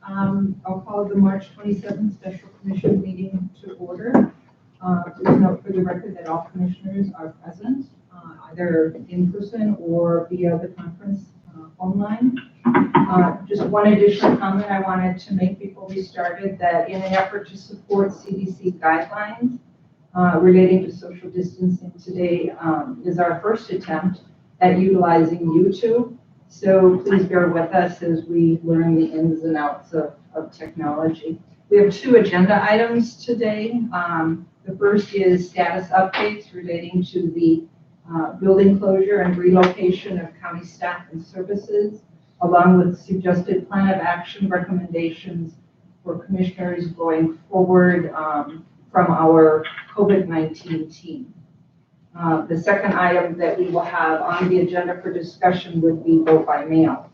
I'll call the March 27th Special Commission meeting to order. Please note for the record that all commissioners are present, either in person or via the conference phone line. Just one additional comment I wanted to make before we started, that in an effort to support CDC guidelines relating to social distancing, today is our first attempt at utilizing YouTube. So please bear with us as we learn the ins and outs of technology. We have two agenda items today. The first is status updates relating to the building closure and relocation of county staff and services, along with suggested plan of action recommendations for commissioners going forward from our COVID-19 team. The second item that we will have on the agenda for discussion would be vote by mail.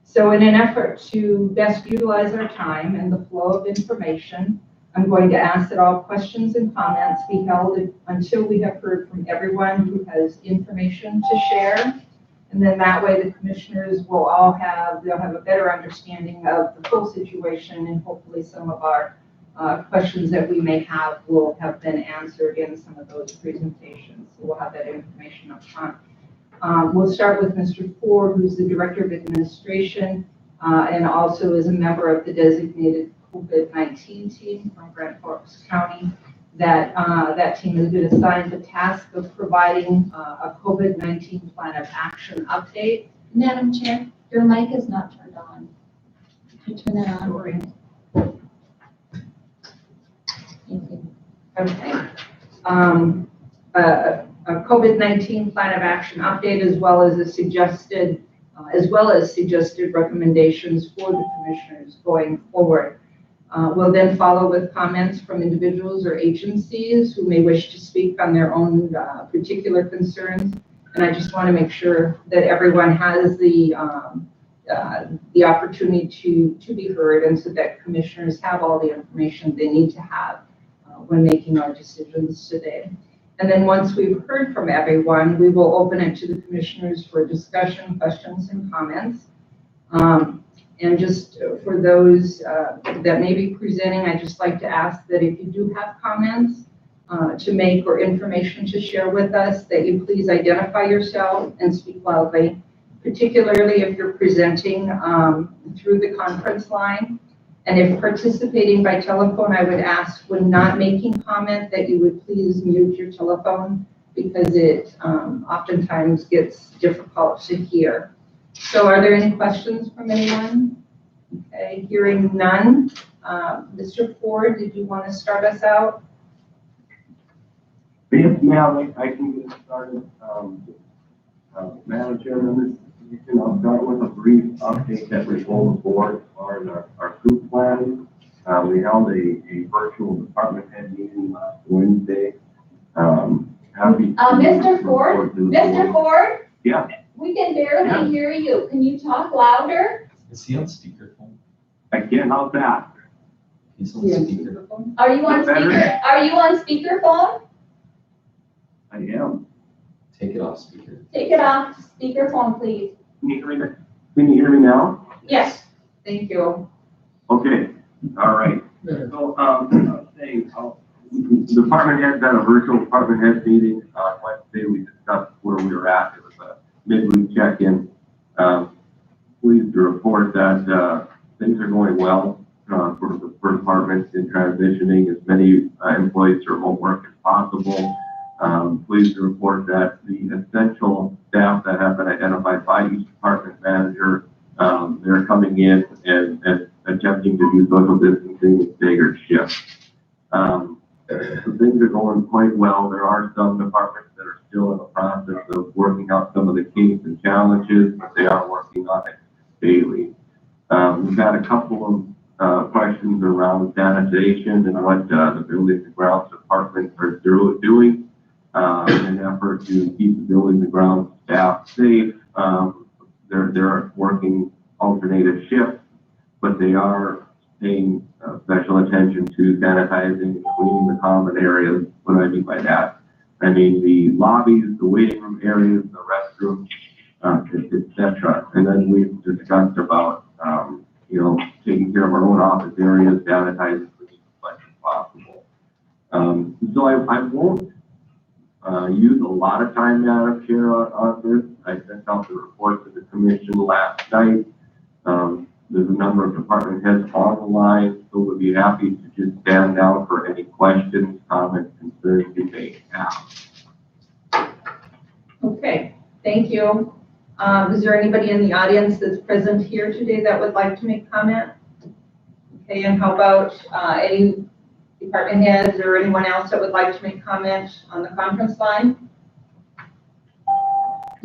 So in an effort to best utilize our time and the flow of information, I'm going to ask that all questions and comments be held until we have heard from everyone who has information to share. And then that way the commissioners will they'll have a better understanding of the full situation, and hopefully some of our questions that we may have will have been answered in some of those presentations. So we'll have that information up front. We'll start with Mr. Ford, who's the Director of Administration and also is a member of the designated COVID-19 team from Grand Forks County. That team has been assigned the task of providing a COVID-19 plan of action update. Madam Chair, your mic is not turned on. Can you turn that on? Sorry. Thank you. Okay. A COVID-19 plan of action update, as well as suggested recommendations for the commissioners going forward. We'll then follow with comments from individuals or agencies who may wish to speak on their own particular concerns. And I just want to make sure that everyone has the opportunity to be heard, and so that commissioners have all the information they need to have when making our decisions today. And then once we've heard from everyone, we will open it to the commissioners for discussion, questions, and comments. And just for those that may be presenting, I'd just like to ask that if you do have comments to make or information to share with us, that you please identify yourself and speak loudly, particularly if you're presenting through the conference line. And if participating by telephone, I would ask, when not making comment, that you would please mute your telephone, because it oftentimes gets difficult to hear. So are there any questions from anyone? Okay, hearing none. Mr. Ford, did you want to start us out? Yes, ma'am, I can get started. Madam Chairman, I'll start with a brief update that we pulled forward on our group plan. We held a virtual department head meeting last Wednesday. Mr. Ford? Yeah. We can barely hear you. Can you talk louder? Is he on speakerphone? I can, how's that? He's on speakerphone? Are you on speaker? Are you on speakerphone? I am. Take it off speaker. Take it off speakerphone, please. Can you hear me now? Yes. Thank you. Okay, all right. So, I was saying, the department heads had a virtual department head meeting Wednesday. We discussed where we were at. It was a midweek check-in. Pleased to report that things are going well for departments in transitioning as many employees to remote work as possible. Pleased to report that the essential staff that have been identified by each department manager, they're coming in and attempting to do social distancing with staggered shifts. So things are going quite well. There are some departments that are still in the process of working out some of the kinks and challenges, but they are working on it daily. We've had a couple of questions around sanitization and what the buildings and grounds departments are doing in an effort to keep the buildings and grounds staff safe. They're working alternative shifts, but they are paying special attention to sanitizing and cleaning the common areas. What do I mean by that? I mean the lobbies, the waiting room areas, the restrooms, etc. And then we've discussed about taking care of our own office areas, sanitizing as much as possible. So I won't use a lot of time, Madam Chair, on this. I sent out the report to the commission last night. There's a number of department heads on the line, so we'll be happy to just stand down for any questions, comments, concerns you may have. Okay, thank you. Is there anybody in the audience that's present here today that would like to make comment? Okay, and how about any department heads or anyone else that would like to make comment on the conference line?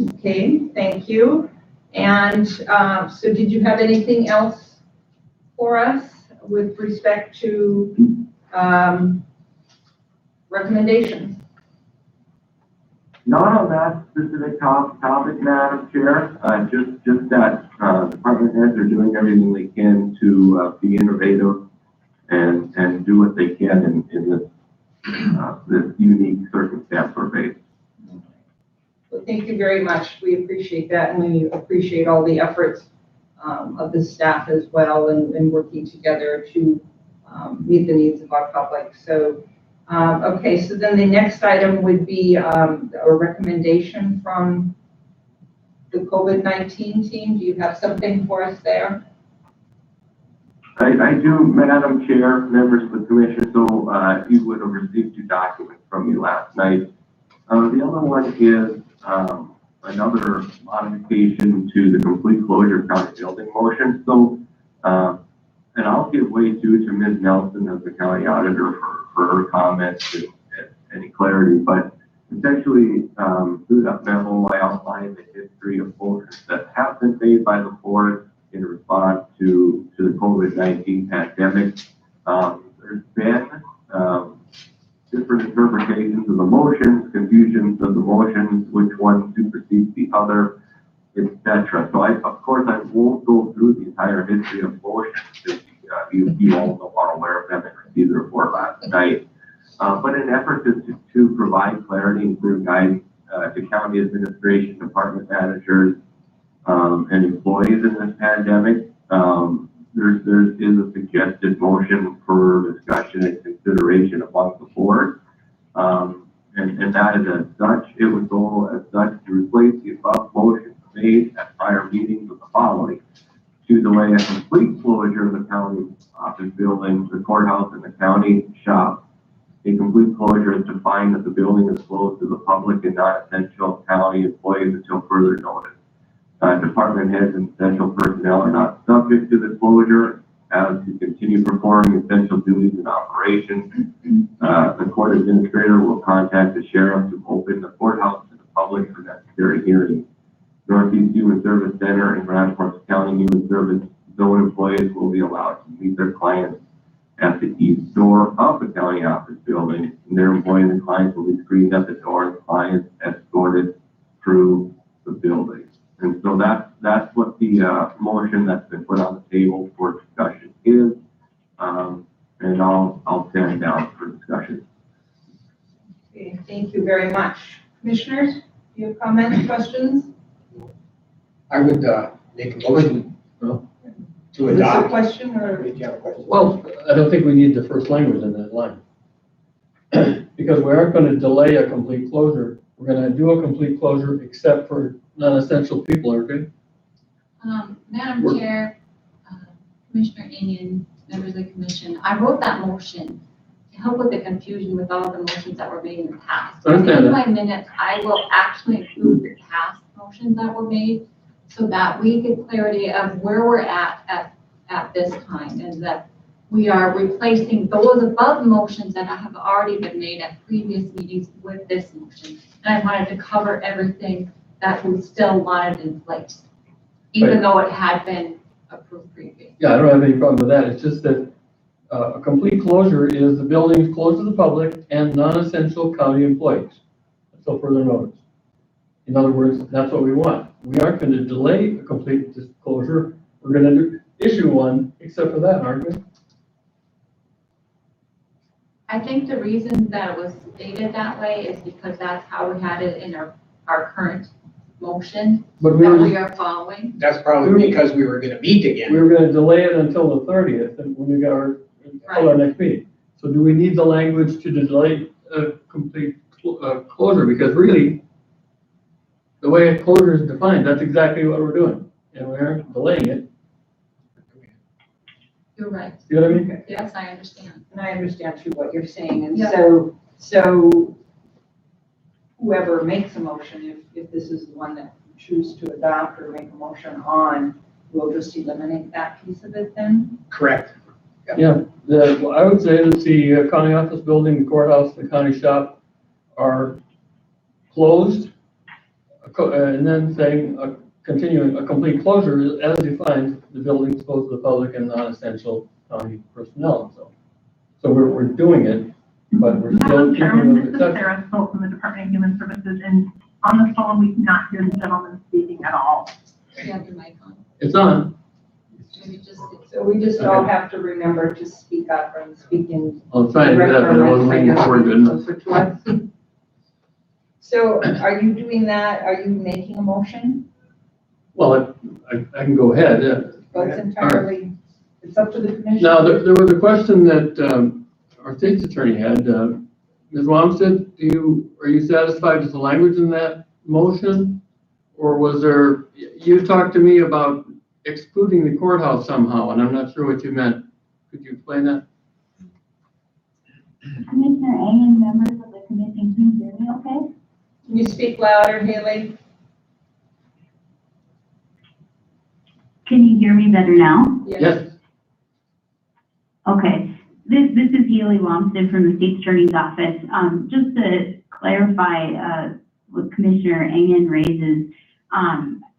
Okay, thank you. And so did you have anything else for us with respect to recommendations? Not on that specific topic, Madam Chair, just that department heads are doing everything they can to be innovative and do what they can in this unique circumstance we're facing. Well, thank you very much. We appreciate that, and we appreciate all the efforts of the staff as well in working together to meet the needs of our public. So, okay, so then the next item would be a recommendation from the COVID-19 team. Do you have something for us there? I do, Madam Chair, members of the commission, so you would have received 2 documents from me last night. The other one is another modification to the complete closure county building motion. So, and I'll give way to Ms. Nelson as the county auditor for her comments and any clarity, but essentially through that memo, I outlined the history of motions that have been made by the board in response to the COVID-19 pandemic. There's been different interpretations of the motions, confusions of the motions, which one supersedes the other, etc. So of course, I won't go through the entire history of motions. You all are aware of them and received the report last night. But in an effort to provide clarity and clear guidance to county administration, department managers, and employees in this pandemic, there is a suggested motion for discussion and consideration among the board. And that is as such, it would go as such to replace the above motions made at prior meetings with the following: to delay a complete closure of the county office building, the courthouse, and the county shop. A complete closure is defined that the building is closed to the public and non-essential county employees until further notice. Department heads and essential personnel are not subject to the closure as to continue performing essential duties and operations. The court administrator will contact the sheriff to open the courthouse to the public for necessary hearings. Northeast Human Service Center and Grand Forks County Human Service Zone employees will be allowed to meet their clients at the east door of the county office building. And their employees and clients will be screened at the door, and clients escorted through the building. And so that's what the motion that's been put on the table for discussion is. And I'll stand down for discussion. Okay, thank you very much. Commissioners, do you have comments, questions? I would make a motion to Is this a adopt. question or? Did you have a question? Well, I don't think we need the first language in that line. Because we aren't going to delay a complete closure. We're going to do a complete closure except for non-essential people, okay? Madam Chair, Commissioner Inion, members of the commission, I wrote that motion to help with the confusion with all the motions that were made in the past. I understand In that. my minutes, I will actually include the past motions that were made so that we get clarity of where we're at this time, and that we are replacing those above motions that have already been made at previous meetings with this motion. And I wanted to cover everything that we still wanted in place, even Right. though it had been approved previously. Yeah, I don't have any problem with that. It's just that a complete closure is the building is closed to the public and non-essential county employees until further notice. In other words, that's what we want. We aren't going to delay a complete closure. We're going to issue one except for that, aren't we? I think the reason that it was stated that way is because that's how we had it in our current motion But we that were, we are following. That's probably because we were gonna meet we again. were gonna delay it until the 30th, and when we got our next meeting. So do we need the language to delay a complete closure? Because really, the way a closure is defined, that's exactly what we're doing, and we're delaying it. You're right. See what I mean? Yes, I understand. And I understand too what you're saying, and Yeah. so whoever makes a motion, if this is the one that you choose to adopt or make a motion on, we'll just eliminate that piece of it then? Correct. Yeah, I would say that the county office building, the courthouse, the county shop are closed, and then saying, continuing a complete closure as defined, the building is closed to the public and non-essential county personnel, so we're doing it, but we're still Madam keeping Chairman, those this is exceptions. Sarah Stolt from the Department of Human Services, and on the phone, we cannot hear the gentleman speaking at all. You have your mic on. It's on. Maybe just, So we just all have to remember to speak up and speak in. I'll try to do that, but I wasn't leaning forward good enough. Closer to us. So are you doing that? Are you making a motion? Well, I can go ahead, yeah. Well, it's entirely, it's up to the commission. Now, there was a question that our state's attorney had. Ms. Wamstead, are you satisfied with the language in that motion? Or was there, you talked to me about excluding the courthouse somehow, and I'm not sure what you meant. Could you explain that? Commissioner Eng and members of the commission, can you hear me okay? Can you speak louder, Haley? Can you hear me better now? Yes. Okay, this is Haley Wamstead from the State Attorney's Office. Just to clarify what Commissioner Engen raises,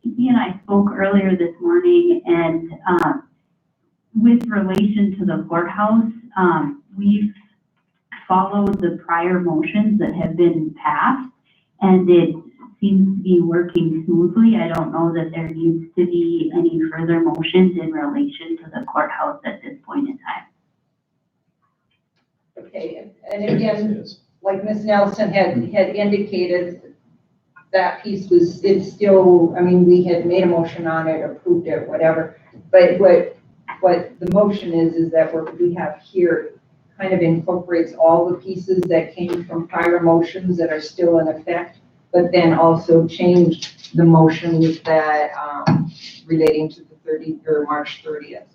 he and I spoke earlier this morning, and with relation to the courthouse, we've followed the prior motions that have been passed, and it seems to be working smoothly. I don't know that there needs to be any further motions in relation to the courthouse at this point in time. Okay, and again, like Ms. Nelson had indicated, that piece was, it's still, I mean, we had made a motion on it, approved it, whatever. But what the motion is that we have here kind of incorporates all the pieces that came from prior motions that are still in effect, but then also changed the motions that, relating to the March 30th,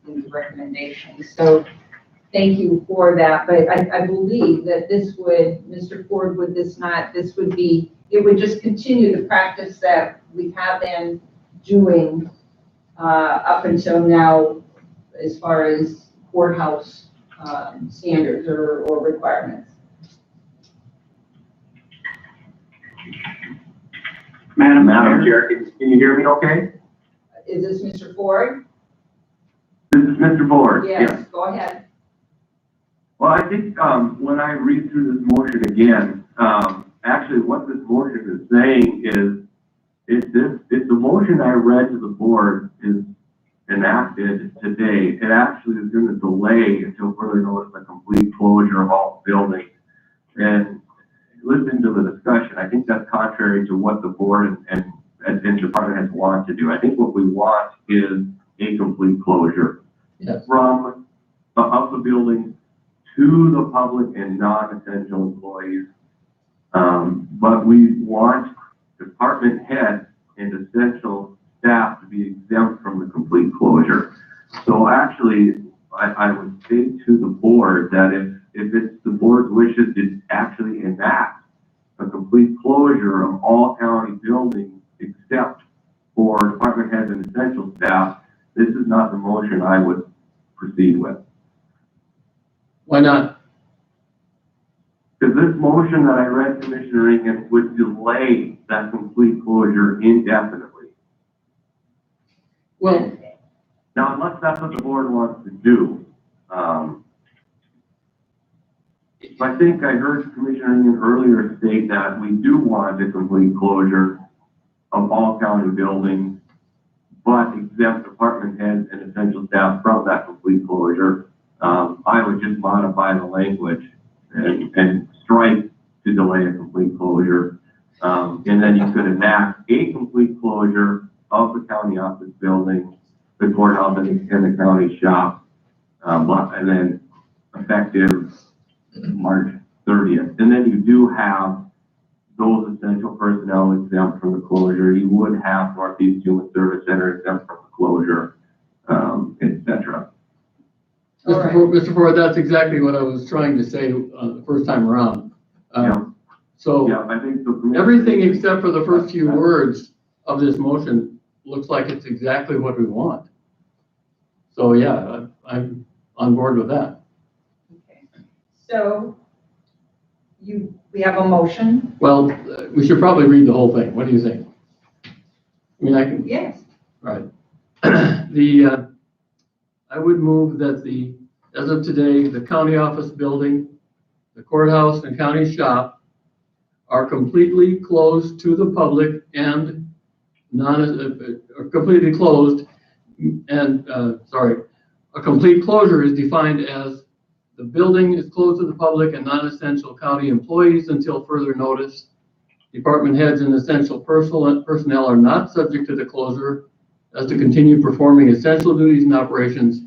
in the recommendations. So thank you for that, but I believe that this would, Mr. Ford, it would just continue the practice that we have been doing up until now as far as courthouse standards or requirements. Madam Chair, can you hear me okay? Is this Mr. Ford? This is Mr. Ford. Yes, go ahead. Well, I think, when I read through this motion again, actually what this motion is saying is, if the motion I read to the board is enacted today, it actually is going to delay until further notice a complete closure of all buildings. And listening to the discussion, I think that's contrary to what the board and department heads want to do. I think what we want is a complete closure from of the building to the public and non-essential employees. But we want department heads and essential staff to be exempt from the complete closure. So actually, I would say to the board that if it's the board's wishes to actually enact a complete closure of all county buildings except for department heads and essential staff, this is not the motion I would proceed with. Why not? Because this motion that I read, Commissioner Engen, would delay that complete closure indefinitely. Well, Now, unless that's what the board wants to do, I think I heard Commissioner Engen earlier state that we do want a complete closure of all county buildings, but exempt department heads and essential staff from that complete closure. I would just modify the language and strike to delay a complete closure And then you could enact a complete closure of the county office building, the courthouse and the county shop, and then effective March 30th. And then you do have those essential personnel exempt from the closure. You would have Northeast Human Service Center exempt from the closure, et cetera. All right. Mr. Ford, that's exactly what I was trying to say the first time around. Yeah. So Yeah, I think the. everything except for the first few words of this motion looks like it's exactly what we want. So yeah, I'm on board with that. Okay. So we have a motion. Well, we should probably read the whole thing. What do you think? I mean, I can, Yes. right. I would move that as of today, the county office building, the courthouse and county shop are completely closed to the public and completely closed and, a complete closure is defined as the building is closed to the public and non-essential county employees until further notice. Department heads and essential personnel are not subject to the closure as to continue performing essential duties and operations.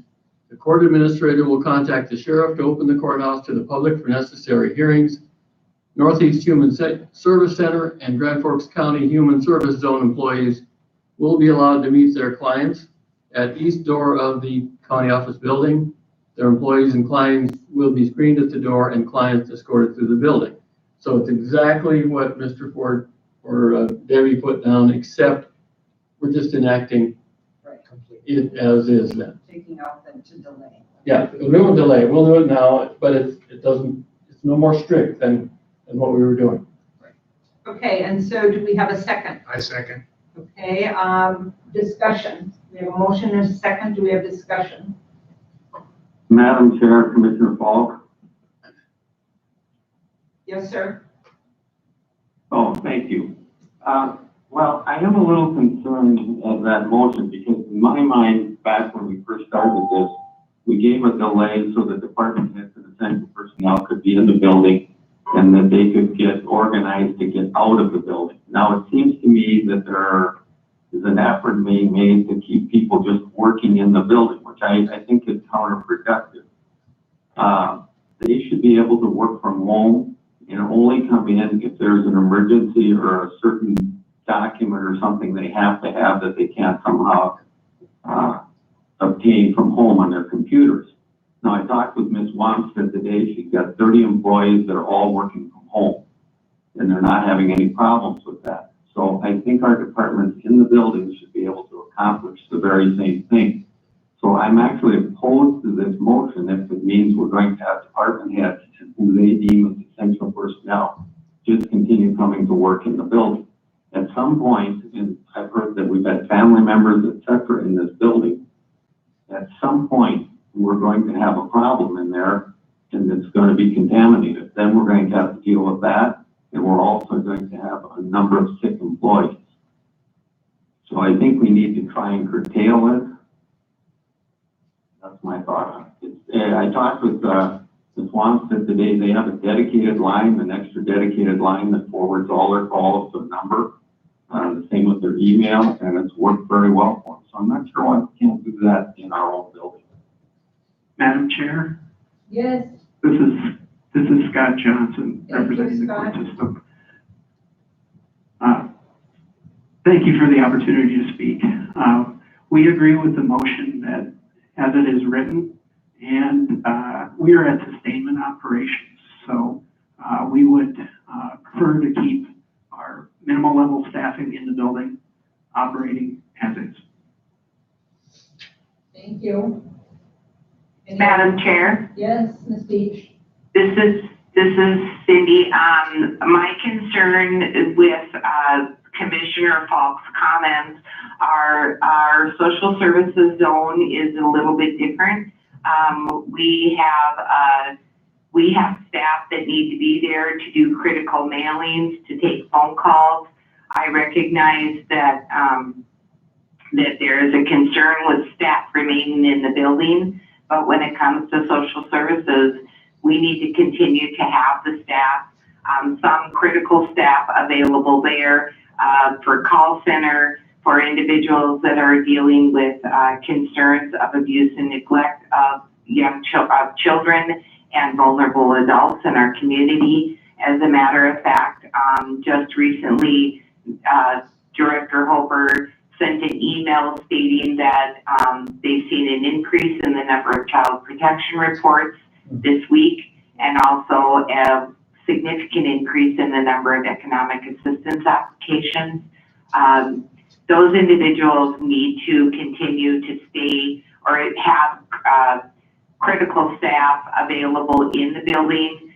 The court administrator will contact the sheriff to open the courthouse to the public for necessary hearings. Northeast Human Service Center and Grand Forks County Human Service Zone employees will be allowed to meet their clients at east door of the county office building. Their employees and clients will be screened at the door and clients escorted through the building. So it's exactly what Mr. Ford or Debbie put down, except we're just enacting Right. it as is then. Taking out the to delay. Yeah, we won't delay. We'll do it now, but it's no more strict than what we were doing. Okay, and so do we have a second? I second. Okay, discussion. We have a motion and a second. Do we have discussion? Madam Chair, Commissioner Falk. Yes, sir. Oh, thank you. Well, I am a little concerned of that motion because in my mind, back when we first started this, we gave a delay so the department heads and essential personnel could be in the building and that they could get organized to get out of the building. Now, it seems to me that there is an effort being made to keep people just working in the building, which I think is counterproductive. They should be able to work from home and only come in if there's an emergency or a certain document or something they have to have that they can't somehow obtain from home on their computers. Now, I talked with Ms. Wamstead today. She's got 30 employees that are all working from home, and they're not having any problems with that. So I think our departments in the building should be able to accomplish the very same thing. So I'm actually opposed to this motion if it means we're going to have department heads who they deem as essential personnel just continue coming to work in the building. At some point, and I've heard that we've had family members, et cetera, in this building, at some point, we're going to have a problem in there and it's going to be contaminated. Then we're going to have to deal with that. And we're also going to have a number of sick employees. So I think we need to try and curtail it. That's my thought on it. I talked with Ms. Wamstead today. They have a dedicated line, an extra dedicated line that forwards all their calls to a number. The same with their email, and it's worked very well for them. So I'm not sure why we can't do that in our own building. Madam Chair, Yes. this is Scott Johnson, Thank you, representing the court Scott. system. Thank you for the opportunity to speak. We agree with the motion that as it is written, and we are at sustainment operations. So we would prefer to keep our minimal level staffing in the building operating as is. Thank you. Madam Chair, Yes, Ms. Beach. this is Cindy. My concern with Commissioner Falk's comments are our social services zone is a little bit different. We have staff that need to be there to do critical mailings, to take phone calls. I recognize that that there is a concern with staff remaining in the building. But when it comes to social services, we need to continue to have the staff. some critical staff available there for call center, for individuals that are dealing with concerns of abuse and neglect of children and vulnerable adults in our community. As a matter of fact, just recently, Director Hoper sent an email stating that they've seen an increase in the number of child protection reports this week, and also a significant increase in the number of economic assistance applications. Those individuals need to continue to stay or have critical staff available in the building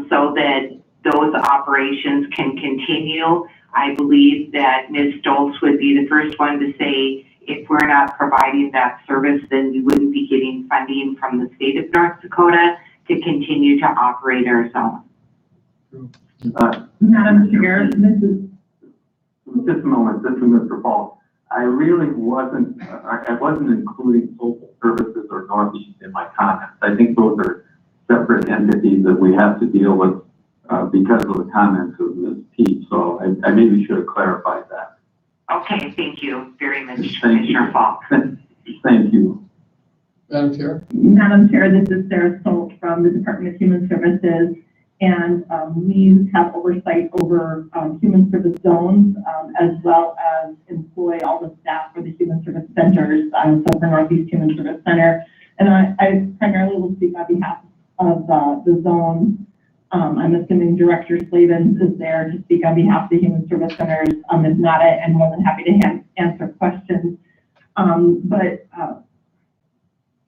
so that those operations can continue. I believe that Ms. Stoltz would be the first one to say, if we're not providing that service, then we wouldn't be getting funding from the state of North Dakota to continue to operate our zone. Madam Chair, this is Just a moment, this is Mr. Falk. I really wasn't, I wasn't including social services or Northeast in my comments. I think those are separate entities that we have to deal with because of the comments of Ms. Peete. So I maybe should have clarified that. Okay, thank you very much, Thank you. Commissioner Falk. Thank you. Madam Chair? Madam Chair, this is Sarah Stoltz from the Department of Human Services, and we have oversight over human service zones as well as employ all the staff for the human service centers, so for Northeast Human Service Center. And I primarily will speak on behalf of the zones. I'm assuming Director Slavens is there to speak on behalf of the human service centers. If not, I'm more than happy to answer questions. But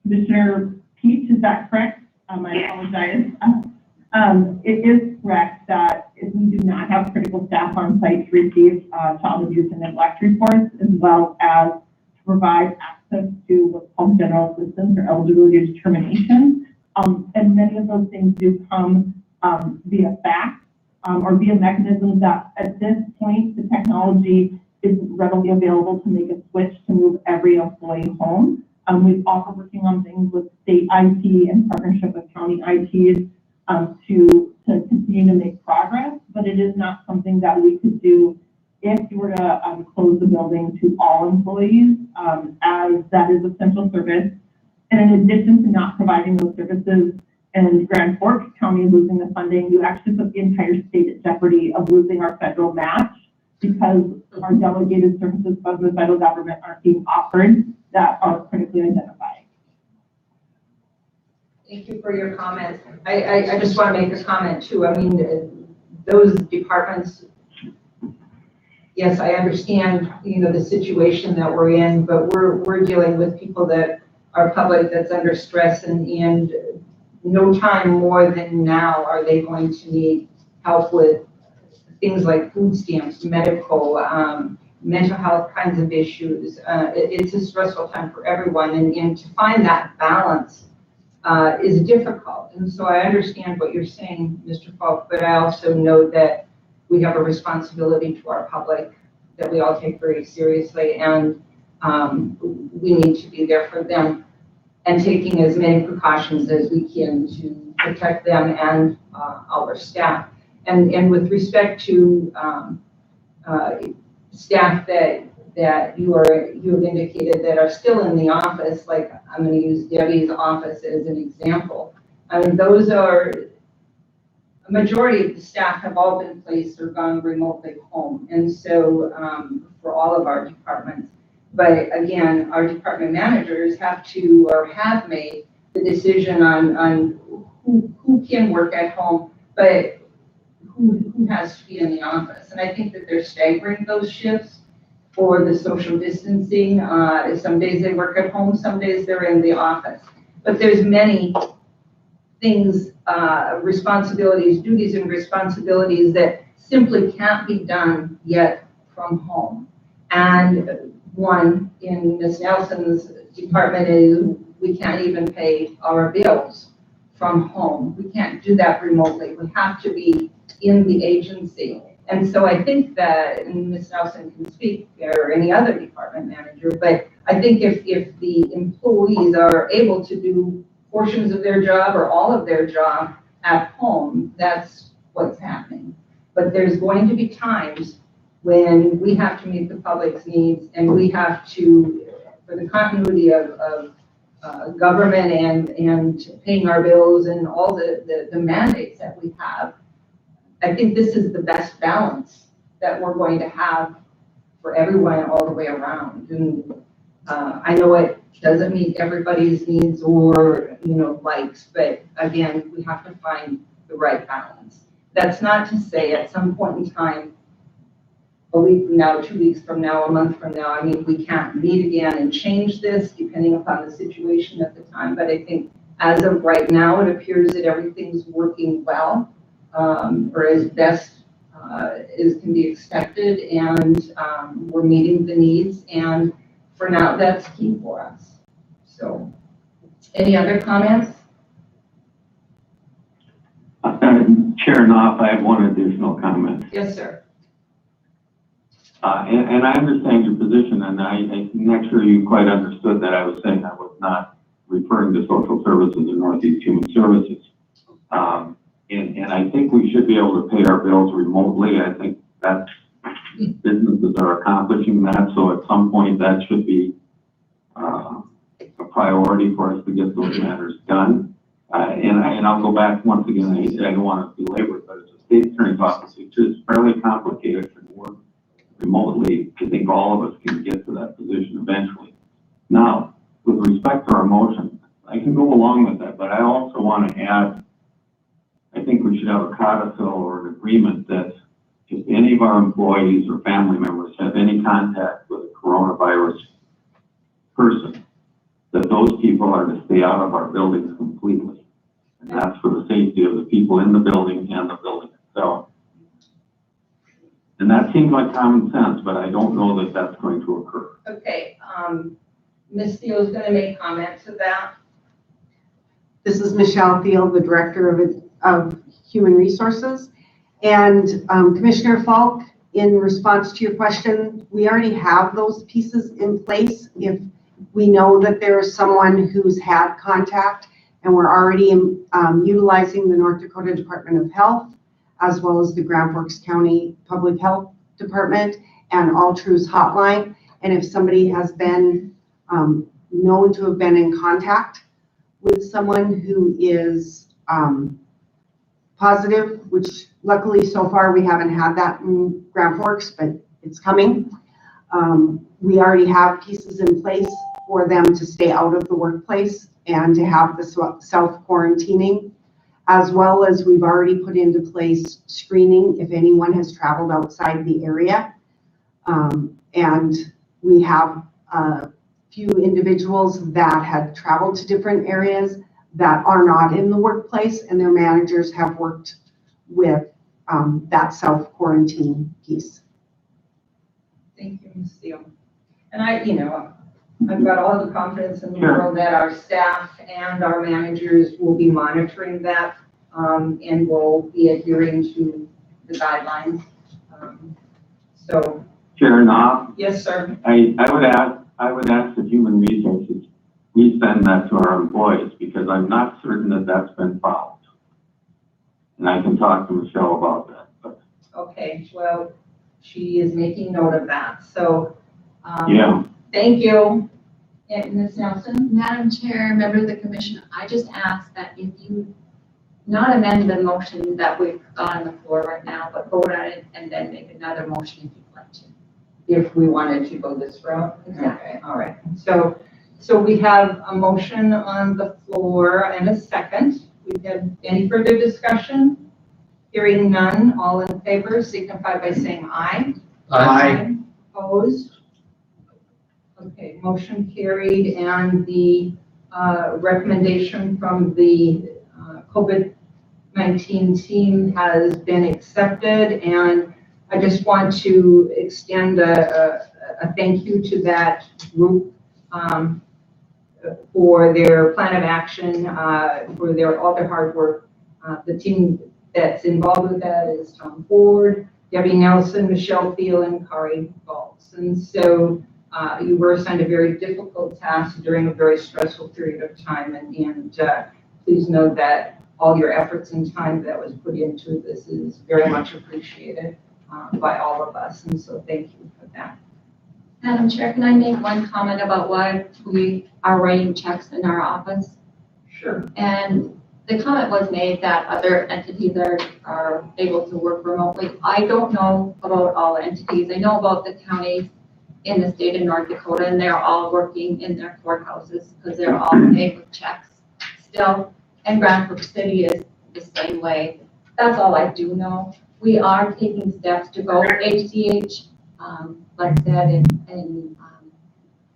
Commissioner Peete, is that correct? I apologize. It is correct that if we do not have critical staff on site to receive child abuse and neglect reports, as well as to provide access to what's called general assistance or eligibility determination. And many of those things do come via fax or via mechanisms that at this point, the technology is readily available to make a switch to move every employee home. We've also working on things with state IT in partnership with county ITs to continue to make progress, but it is not something that we could do if you were to close the building to all employees, as that is essential service. And in addition to not providing those services and Grand Forks County losing the funding, you actually put the entire state at jeopardy of losing our federal match because our delegated services from the federal government aren't being offered that are critically identified. Thank you for your comments. I just want to make a comment too. I mean, those departments, yes, I understand, the situation that we're in, but we're dealing with people that are public that's under stress and no time more than now are they going to need help with things like food stamps, medical, mental health kinds of issues. It's a stressful time for everyone, and to find that balance is difficult. And so I understand what you're saying, Mr. Falk, but I also know that we have a responsibility to our public that we all take very seriously, and we need to be there for them and taking as many precautions as we can to protect them and our staff. And with respect to staff that you have indicated that are still in the office, like I'm going to use Debbie's office as an example. I mean, those are, a majority of the staff have all been placed or gone remotely home. And so for all of our departments, but again, our department managers have to or have made the decision on who can work at home, but who has to be in the office. And I think that they're staggering those shifts for the social distancing. Some days they work at home, some days they're in the office. But there's many things, responsibilities, duties and responsibilities that simply can't be done yet from home. And one in Ms. Nelson's department is we can't even pay our bills from home. We can't do that remotely. We have to be in the agency. And so I think that, and Ms. Nelson can speak, or any other department manager, but I think if the employees are able to do portions of their job or all of their job at home, that's what's happening. But there's going to be times when we have to meet the public's needs and we have to, for the continuity of government and paying our bills and all the mandates that we have. I think this is the best balance that we're going to have for everyone all the way around. And I know it doesn't meet everybody's needs or, likes, but again, we have to find the right balance. That's not to say at some point in time, a week from now, 2 weeks from now, a month from now, I mean, we can't meet again and change this depending upon the situation at the time. But I think as of right now, it appears that everything's working well, or as best as can be expected, and we're meeting the needs. And for now, that's key for us. So, any other comments? Chair Knopf, I have one additional comment. Yes, sir. And I understand your position, and I'm not sure you quite understood that I was saying I was not referring to social services and Northeast Human Services. And I think we should be able to pay our bills remotely. I think that businesses are accomplishing that, so at some point that should be a priority for us to get those matters done. And I'll go back once again, I don't want to belabor it, but it's a state attorney's office, which is fairly complicated and work remotely. I think all of us can get to that position eventually. Now, with respect to our motion, I can go along with that, but I also want to add, I think we should have a codicil or an agreement that if any of our employees or family members have any contact with a coronavirus person, that those people are to stay out of our buildings completely. And that's for the safety of the people in the building and the building itself. And that seems like common sense, but I don't know that that's going to occur. Okay, Ms. Theo is going to make comments to that. This is Michelle Thiel, the Director of Human Resources. And Commissioner Falk, in response to your question, we already have those pieces in place. If we know that there is someone who's had contact, and we're already utilizing the North Dakota Department of Health, as well as the Grand Forks County Public Health Department and All Truths Hotline. And if somebody has been known to have been in contact with someone who is positive, which luckily so far we haven't had that in Grand Forks, but it's coming. We already have pieces in place for them to stay out of the workplace and to have the self-quarantining, as well as we've already put into place screening if anyone has traveled outside the area. And we have a few individuals that had traveled to different areas that are not in the workplace, and their managers have worked with that self-quarantine piece. Thank you, Ms. Theo. And I've got all the confidence in the world that our staff and our managers will be monitoring that and will be adhering to the guidelines. So. Chair Knopf? Yes, sir. I would ask the Human Resources, we send that to our employees because I'm not certain that that's been followed. And I can talk to Michelle about that. But. Okay, well, she is making note of that. So, yeah. Thank you. And Ms. Nelson? Madam Chair, member of the commission, I just ask that if you not amend the motion that we've got on the floor right now, but vote on it and then make another motion if you'd like to. If we wanted to go this route? Exactly. Okay, all right. So we have a motion on the floor and a second. We have any further discussion? Hearing none, all in favor signify by saying aye. Aye. Opposed? Okay, motion carried, and the recommendation from the COVID-19 team has been accepted, and I just want to extend a thank you to that group for their plan of action, for all their hard work. The team that's involved with that is Tom Ford, Debbie Nelson, Michelle Thiel, and Kari Baltz. And so you were assigned a very difficult task during a very stressful period of time, and please know that all your efforts and time that was put into this is very much appreciated by all of us, and so thank you for that. Madam Chair, can I make one comment about why we are writing checks in our office? Sure. And the comment was made that other entities are able to work remotely. I don't know about all entities. I know about the counties in the state of North Dakota, and they're all working in their courthouses because they're all paid with checks still. And Grand Forks City is the same way. That's all I do know. We are taking steps to go ACH. Like I said, in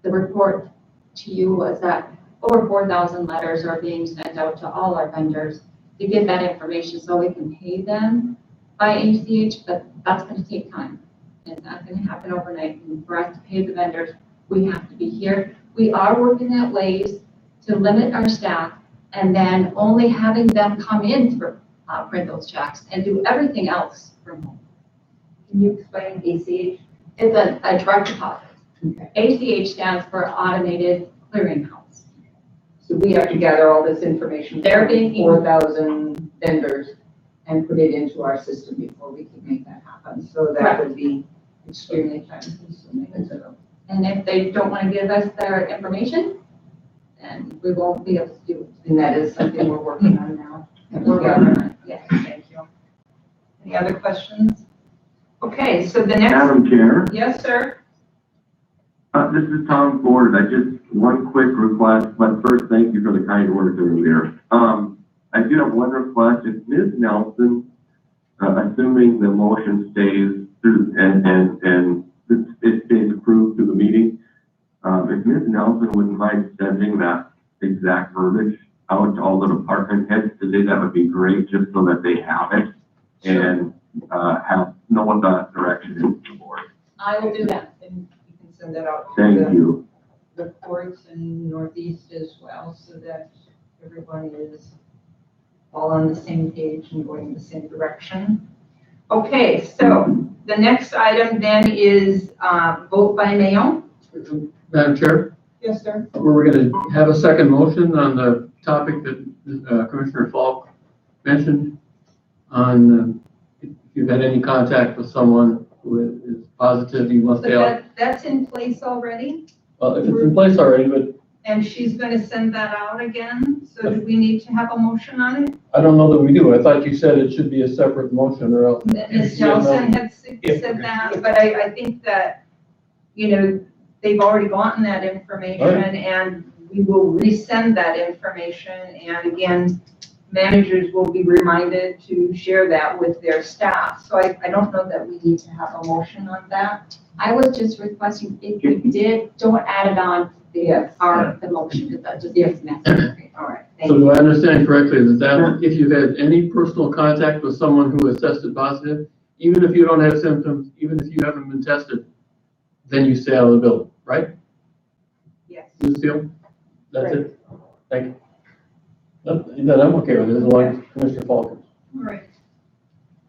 the report to you was that over 4,000 letters are being sent out to all our vendors to get that information so we can pay them by ACH, but that's going to take time. It's not going to happen overnight. And for us to pay the vendors, we have to be here. We are working at ways to limit our staff and then only having them come in for print those checks and do everything else from home. Can you explain ACH? It's a direct deposit. Okay. ACH stands for Automated Clearinghouse. So we have to gather all this information They're from being- 4,000 vendors and put it into our system before we can make that happen. So that Correct. would be extremely time consuming. And if they don't want to give us their information, then we won't be able to do it. And that is something we're working on now. We're working on it, yes. Thank you. Any other questions? Okay, so the next, Madam Chair, yes, sir? this is Tom Ford. One quick request, but first, thank you for the kind words earlier. I do have one request. If Ms. Nelson, assuming the motion stays through and it stays approved through the meeting, if Ms. Nelson wouldn't mind sending that exact verbiage out to all the department heads today, that would be great, just so that they have it and have no one direction into the board. I will do that. And you can send that out to Thank the you. courts and Northeast as well, so that everyone is all on the same page and going in the same direction. Okay, so the next item then is vote by mail. Madam Chair, Yes, sir. we're going to have a second motion on the topic that Commissioner Falk mentioned on if you've had any contact with someone who is positive you must But stay out. that's in place already, Well, if it's in place already, but and she's gonna send that out again, so do we need to have a motion on it? I don't know that we do. I thought you said it should be a separate motion or else. Ms. Yeah, no. Nelson had said that, but I think that, you know, they've already gotten that information, Right. and we will resend that information, and again, managers will be reminded to share that with their staff. So I don't know that we need to have a motion on that. I was just requesting, if you did, don't add it on Yes. the motion, because that just gets messy. All right, thank So you. do I understand correctly that if you've had any personal contact with someone who has tested positive, even if you don't have symptoms, even if you haven't been tested, then you stay out of the building, right? Yes. Lucille? That's it? Thank you. Then I'm okay with it, as long as Commissioner Falk is. All right.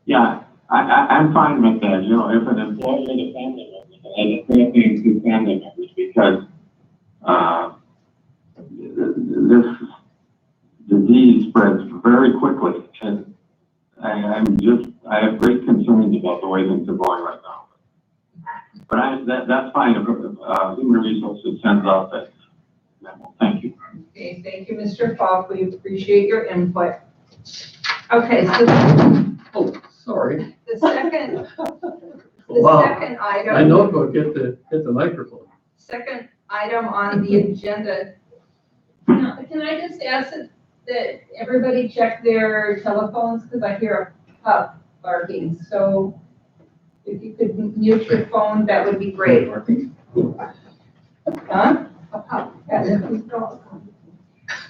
Yeah, I'm fine with that, you know, if an employee or a family member, and it's going to be include family members, because, this disease spreads very quickly, and I have great concerns about the way things are going right now. But that's fine, if, Human Resources sends out that memo, thank you. Okay, thank you, Mr. Falk. We appreciate your input. Okay, so Oh, sorry. the second Wow. item. My notebook hit the microphone. Second item on the agenda. Now, can I just ask that everybody check their telephones, because I hear a pup barking, so if you could mute your phone, that would be great. Huh? A pup.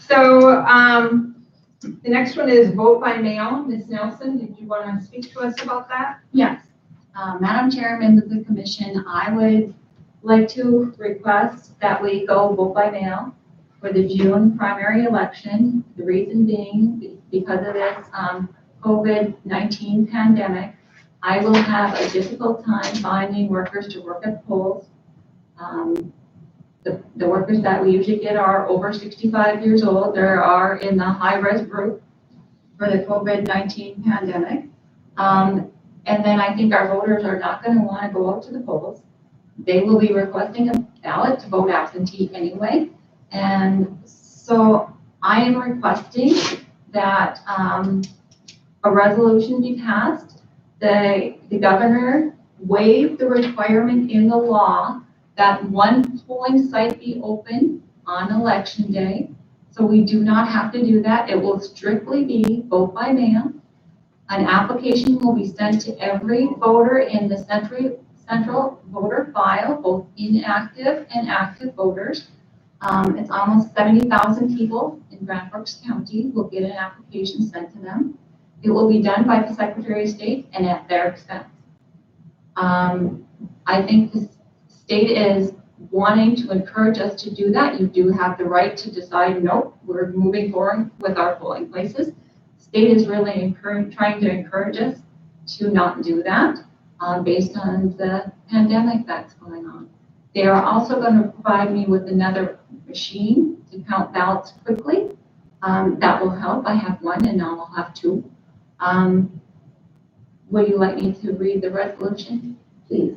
So, the next one is vote by mail. Ms. Nelson, did you want to speak to us about that? Yes. Madam Chair, members of the commission, I would like to request that we go vote by mail for the June primary election. The reason being, because of this COVID-19 pandemic, I will have a difficult time finding workers to work at polls. The workers that we usually get are over 65 years old. They are in the high-risk group. for the COVID-19 pandemic. And then I think our voters are not going to want to go out to the polls. They will be requesting a ballot to vote absentee anyway. And so I am requesting that a resolution be passed. The governor waived the requirement in the law that one polling site be open on election day. So we do not have to do that. It will strictly be vote by mail. An application will be sent to every voter in the central voter file, both inactive and active voters. It's almost 70,000 people in Grand Forks County will get an application sent to them. It will be done by the Secretary of State and at their expense. I think the state is wanting to encourage us to do that. You do have the right to decide, nope, we're moving forward with our polling places. State is really trying to encourage us to not do that based on the pandemic that's going on. They are also going to provide me with another machine to count ballots quickly. That will help. I have one and now I'll have two. Would you like me to read the resolution? Please.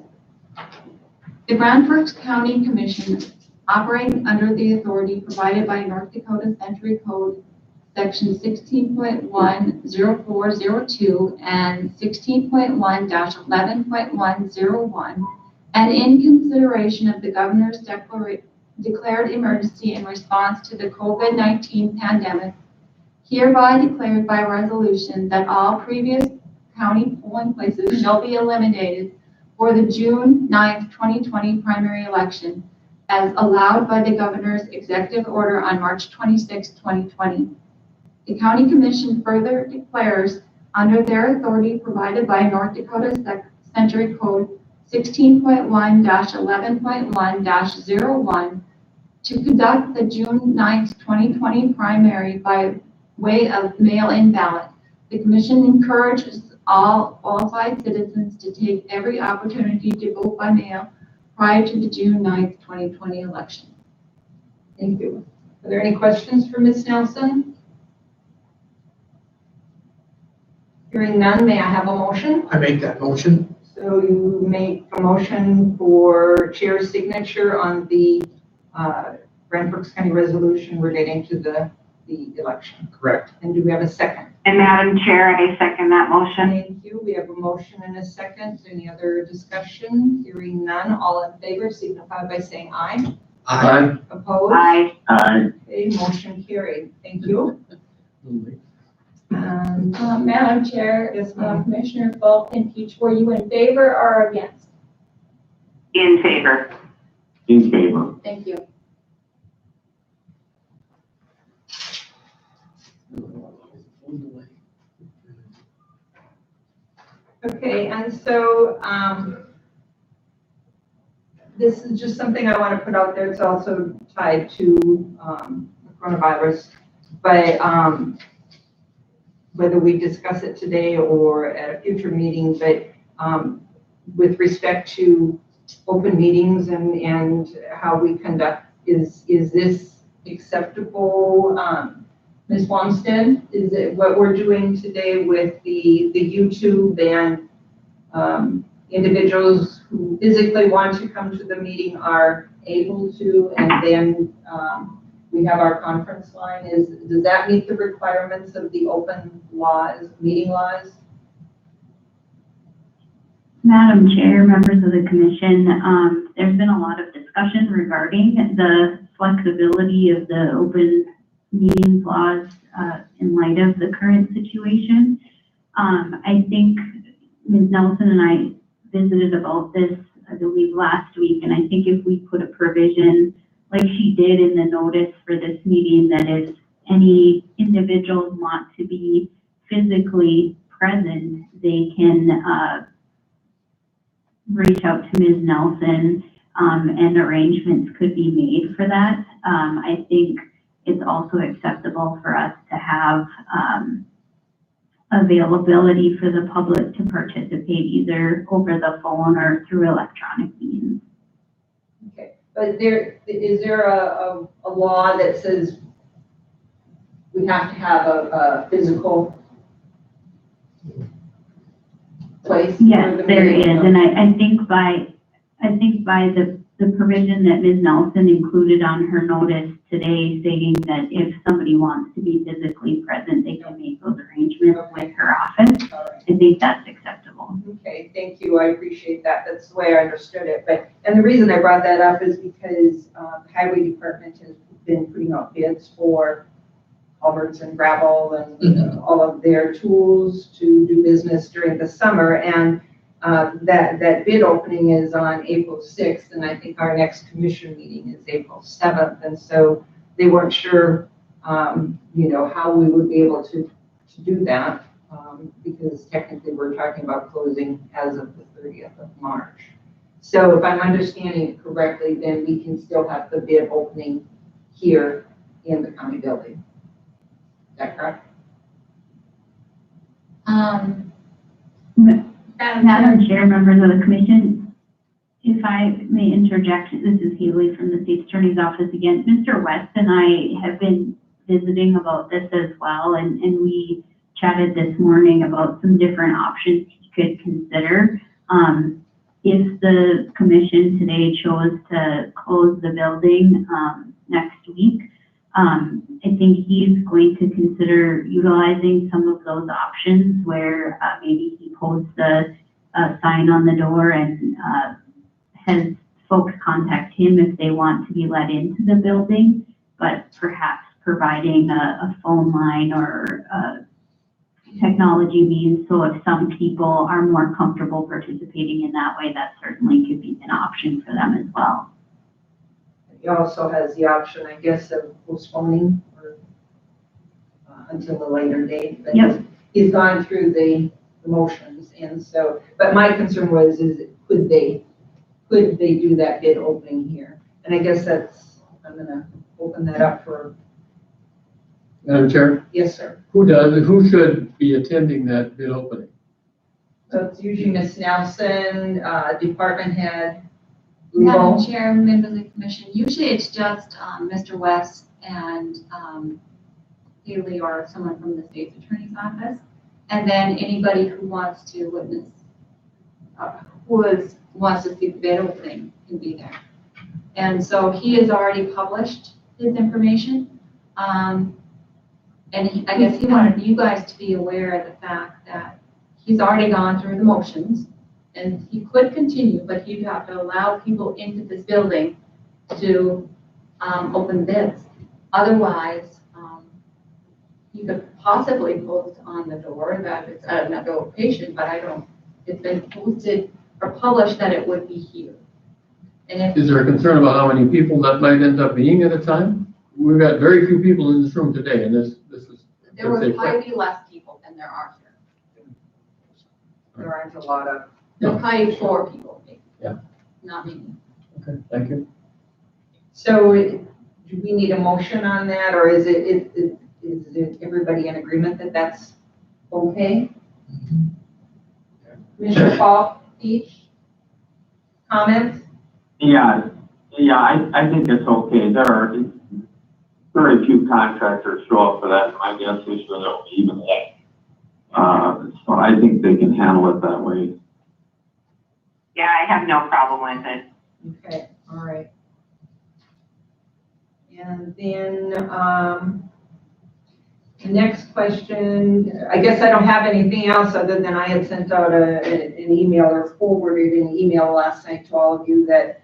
The Grand Forks County Commission, operating under the authority provided by North Dakota Century Code Section 16.10402 and 16.1-11.101, and in consideration of the governor's declared emergency in response to the COVID-19 pandemic, hereby declared by resolution that all previous county polling places shall be eliminated for the June 9th, 2020 primary election, as allowed by the governor's executive order on March 26, 2020. The County Commission further declares, under their authority provided by North Dakota Century Code 16.1-11.1-01, to conduct the June 9th, 2020 primary by way of mail-in ballot. The Commission encourages all qualified citizens to take every opportunity to vote by mail prior to the June 9th, 2020 election. Thank you. Are there any questions for Ms. Nelson? Hearing none, may I have a motion? I make that motion. So you make a motion for chair's signature on the Grand Forks County resolution relating to the election. Correct. And do we have a second? And Madam Chair, I second that motion. Thank you. We have a motion and a second. Any other discussion? Hearing none, all in favor signify by saying aye. Aye. Opposed? Aye. Aye. Okay, motion carried. Thank you. And Madam Chair, yes, ma'am. Commissioner Falk and Peach, were you in favor or against? In favor. In favor. Thank you. Okay, and so this is just something I want to put out there. It's also tied to the coronavirus, but whether we discuss it today or at a future meeting, but with respect to open meetings and how we conduct, is this acceptable? Ms. Wamstead, is it what we're doing today with the YouTube and individuals who physically want to come to the meeting are able to, and then we have our conference line? Does that meet the requirements of the open laws, meeting laws? Madam Chair, members of the Commission, there's been a lot of discussion regarding the flexibility of the open meetings laws in light of the current situation. I think Ms. Nelson and I visited about this, I believe, last week, and I think if we put a provision like she did in the notice for this meeting, that if any individuals want to be physically present, they can reach out to Ms. Nelson and arrangements could be made for that. I think it's also acceptable for us to have availability for the public to participate either over the phone or through electronic means. Okay, but is there a law that says we have to have a physical place? for Yes, the there is, meeting? and I think by the provision that Ms. Nelson included on her notice today, stating that if somebody wants to be physically present, they can make those arrangements with her office. All right. I think that's acceptable. Okay, thank you, I appreciate that, that's the way I understood it, and the reason I brought that up is because, the highway department has been putting out bids for culverts and gravel and all of their tools to do business during the summer, and, that bid opening is on April 6th, and I think our next commission meeting is April 7th, and so they weren't sure, how we would be able to do that. Because technically we're talking about closing as of the 30th of March. So if I'm understanding it correctly, then we can still have the bid opening here in the county building. Is that correct? Madam Chair, members of the commission, if I may interject, this is Haley from the State Attorney's Office again. Mr. West and I have been visiting about this as well, and we chatted this morning about some different options he could consider. If the commission today chose to close the building next week, I think he's going to consider utilizing some of those options where maybe he posts a sign on the door and has folks contact him if they want to be let into the building, but perhaps providing a phone line or technology means, so if some people are more comfortable participating in that way, that certainly could be an option for them as well. He also has the option, I guess, of postponing or until a later date. But Yep. he's gone through the motions, and so, but my concern was, could they do that bid opening here? And I guess I'm gonna open that up for, Madam Chair, yes, sir. who should be attending that bid opening? So it's usually Ms. Nelson, department head, Madam legal. Chair, members of the commission, usually it's just Mr. West and Haley or someone from the state's attorney's office. And then anybody who wants to witness, wants to see the bid opening can be there. And so he has already published his information. And I guess he wanted you guys to be aware of the fact that he's already gone through the motions. And he could continue, but he'd have to allow people into this building to open bids. Otherwise, you could possibly post on the door that it's at another location, but it's been posted or published that it would be here. And Is there a concern about how many people that might end up being at a time? We've got very few people in this room today, and this is. there would probably be less people than there are here. There aren't a lot of. There'll probably 4 people, maybe. Yeah. Not many. Okay, thank you. So do we need a motion on that, or is it everybody in agreement that that's okay? Commissioner Falk, each comments? Yeah, I think it's okay. There are very few contractors show up for that. My guess is they'll even that. So I think they can handle it that way. Yeah, I have no problem with it. Okay, all right. And then, the next question, I guess I don't have anything else other than I had sent out an email or forwarded an email last night to all of you that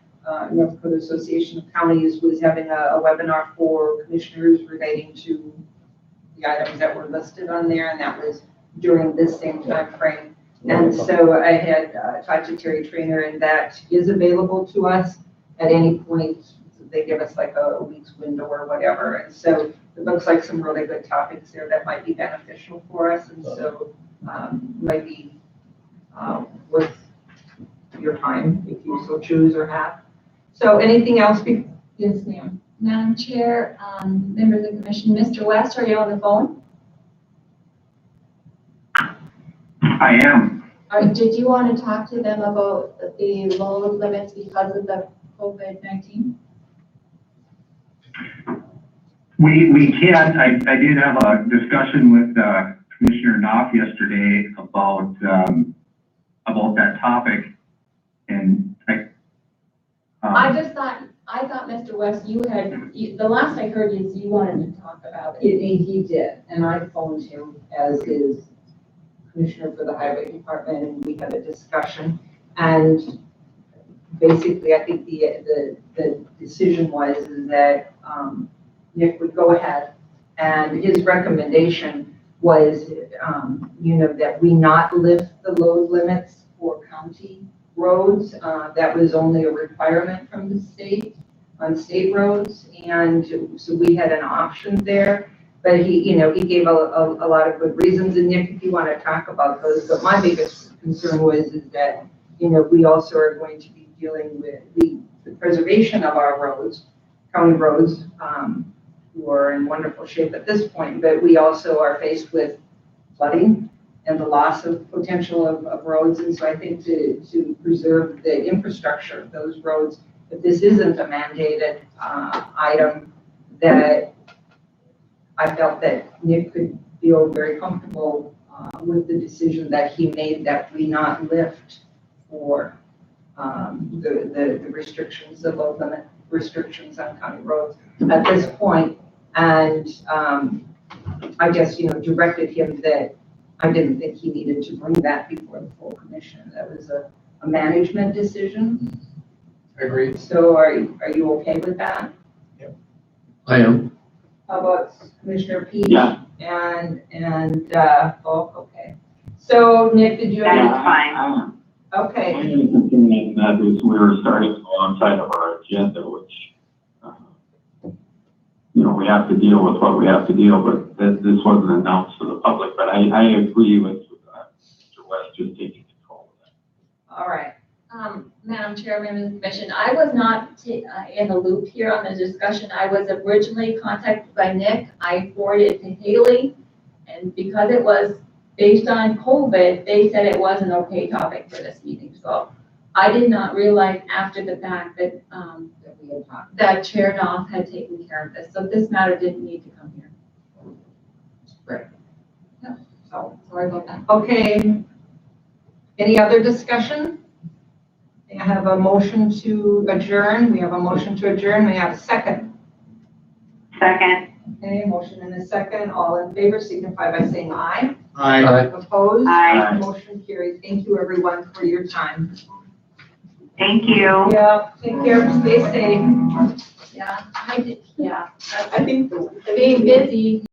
North Dakota Association of Counties was having a webinar for commissioners relating to the items that were listed on there, and that was during this same time frame. And so I had talked to Terry Trainer, and that is available to us at any point. They give us like a week's window or whatever. And so it looks like some really good topics there that might be beneficial for us. And so might be worth your time if you so choose or have. So anything else? Yes, ma'am. Madam Chair, members of the commission, Mr. West, are you on the phone? I am. Did you want to talk to them about the load limits because of the COVID-19? We can. I did have a discussion with Commissioner Knopf yesterday about about that topic, and I thought, Mr. West, the last I heard is you wanted to talk about it. He did, and I phoned him as his commissioner for the highway department, and we had a discussion. And basically, I think the decision was is that Nick would go ahead, and his recommendation was, that we not lift the load limits for county roads. That was only a requirement from the state on state roads, and so we had an option there. But he gave a lot of good reasons, and Nick, if you want to talk about those, but my biggest concern was is that, we also are going to be dealing with the preservation of our roads, county roads, who are in wonderful shape at this point, but we also are faced with flooding and the loss of potential of roads. And so I think to preserve the infrastructure of those roads, if this isn't a mandated item, that I felt that Nick could feel very comfortable with the decision that he made, that we not lift for the restrictions, the load limit restrictions on county roads at this point. And I guess, directed him that I didn't think he needed to bring that before the full commission. That was a management decision. I agree. So are you okay with that? I am. How about Commissioner Peach? Yeah. And Falk, okay. So Nick, did you have That's any? fine. Okay. My only concern is that is we were starting alongside of our agenda, which, we have to deal with what we have to deal with. This wasn't announced to the public, but I agree with Mr. West just taking control of that. All right. Madam Chair, members of the commission, I was not in the loop here on the discussion. I was originally contacted by Nick. I forwarded it to Haley, and because it was based on COVID, they said it was an okay topic for this meeting. So I did not realize after the fact that we had talked. that Chair Knopf had taken care of this. So this matter didn't need to come here. Right. Yeah. So sorry about that. Okay. Any other discussion? I have a motion to adjourn. We have a motion to adjourn. We have a second. Second. Okay, motion and a second. All in favor signify by saying aye. Aye. Opposed? Aye. Motion carried. Thank you, everyone, for your time. Thank you. Yeah, take care. Stay safe. Yeah, I did. Yeah, I think being busy.